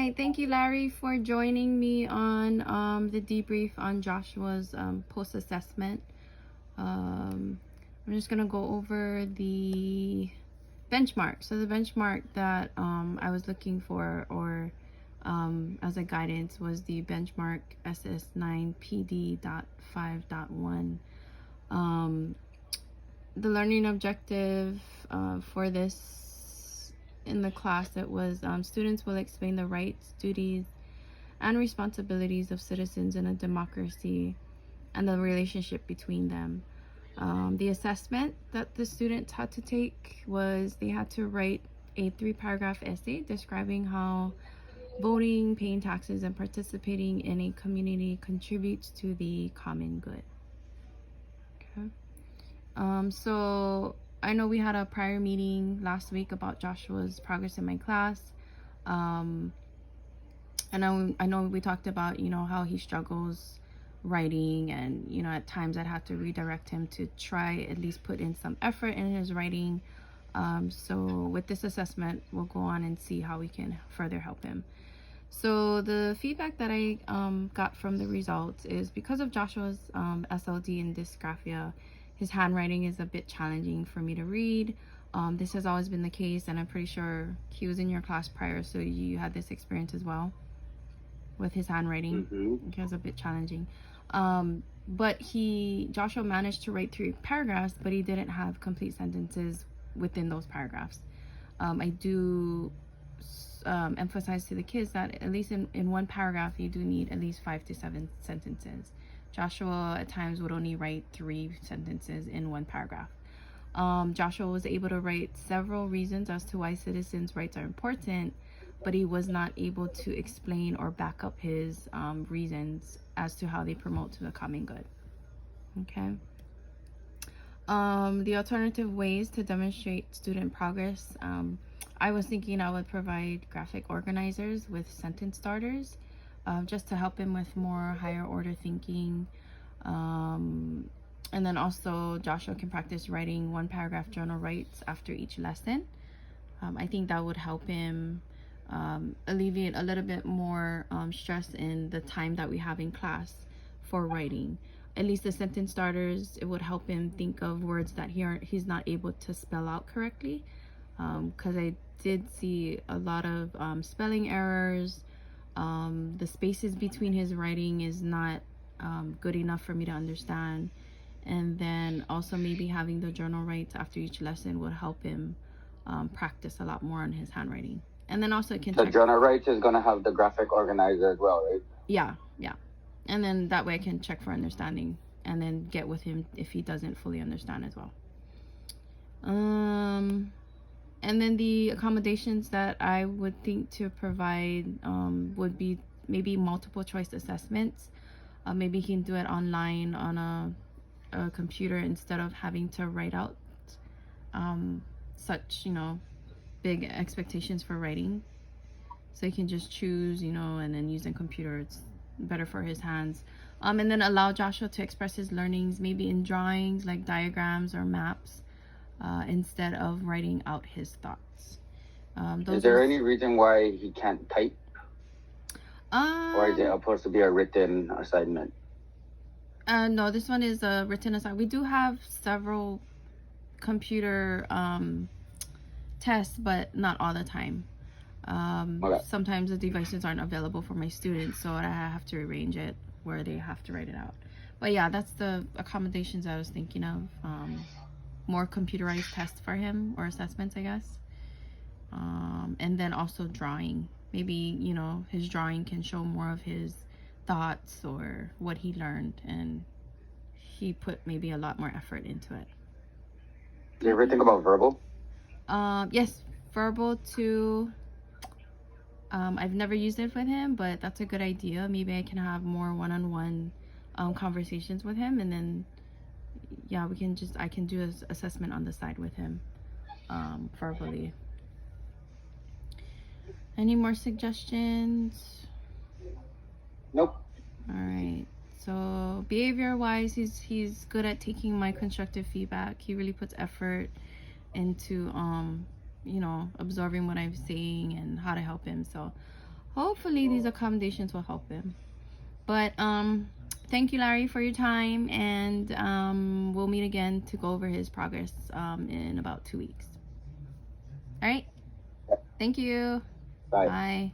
right. Thank you, Larry, for joining me on the debrief on Joshua's post-assessment. I'm just going to go over the benchmark. So the benchmark that I was looking for, or as a guidance, was the benchmark SS9PD.5.1. The learning objective for this in the class, it was students will explain the rights, duties, and responsibilities of citizens in a democracy and the relationship between them. The assessment that the students had to take was they had to write a 3-paragraph essay describing how voting, paying taxes, and participating in a community contributes to the common good. Okay. So I know we had a prior meeting last week about Joshua's progress in my class. And I know we talked about, how he struggles writing, and, at times I'd have to redirect him to try at least put in some effort in his writing. So with this assessment, we'll go on and see how we can further help him. So the feedback that I got from the results is because of Joshua's SLD and dysgraphia, his handwriting is a bit challenging for me to read. This has always been the case, and I'm pretty sure he was in your class prior, so you had this experience as well with his handwriting. Mm-hmm. It was a bit challenging. But Joshua managed to write 3 paragraphs, but he didn't have complete sentences within those paragraphs. I do emphasize to the kids that at least in one paragraph, you do need at least 5 to 7 sentences. Joshua at times would only write 3 sentences in one paragraph. Joshua was able to write several reasons as to why citizens' rights are important, but he was not able to explain or back up his reasons as to how they promote to the common good. Okay. The alternative ways to demonstrate student progress, I was thinking I would provide graphic organizers with sentence starters, just to help him with more higher order thinking. And then also Joshua can practice writing 1-paragraph journal rights after each lesson. I think that would help him alleviate a little bit more stress in the time that we have in class for writing. At least the sentence starters, it would help him think of words that he's not able to spell out correctly, because I did see a lot of spelling errors. The spaces between his writing is not good enough for me to understand. And then also maybe having the journal rights after each lesson would help him practice a lot more on his handwriting. And then also it can The journal rights is going to have the graphic organizer as well, right? Yeah. And then that way I can check for understanding and then get with him if he doesn't fully understand as well. And then the accommodations that I would think to provide would be maybe multiple choice assessments. Maybe he can do it online on a computer instead of having to write out such, big expectations for writing. So he can just choose, and then using computer, it's better for his hands. And then allow Joshua to express his learnings maybe in drawings like diagrams or maps, instead of writing out his thoughts. Is there any reason why he can't type? Or is it supposed to be a written assignment? No, this one is a written assignment. We do have several computer tests, but not all the time. Okay. Sometimes the devices aren't available for my students, so I have to arrange it where they have to write it out. But yeah, that's the accommodations I was thinking of. More computerized tests for him, or assessments, I guess. And then also drawing. Maybe, his drawing can show more of his thoughts or what he learned, and he put maybe a lot more effort into it. Do you ever think about verbal? Yes, verbal too. I've never used it with him, but that's a good idea. Maybe I can have more one-on-one conversations with him, and then yeah, I can do an assessment on the side with him verbally. Any more suggestions? Nope. All right. So behavior-wise, he's good at taking my constructive feedback. He really puts effort into absorbing what I'm saying and how to help him. So hopefully these accommodations will help him. But thank you, Larry, for your time, and we'll meet again to go over his progress in about 2 weeks. All right. Thank you. Bye. Bye.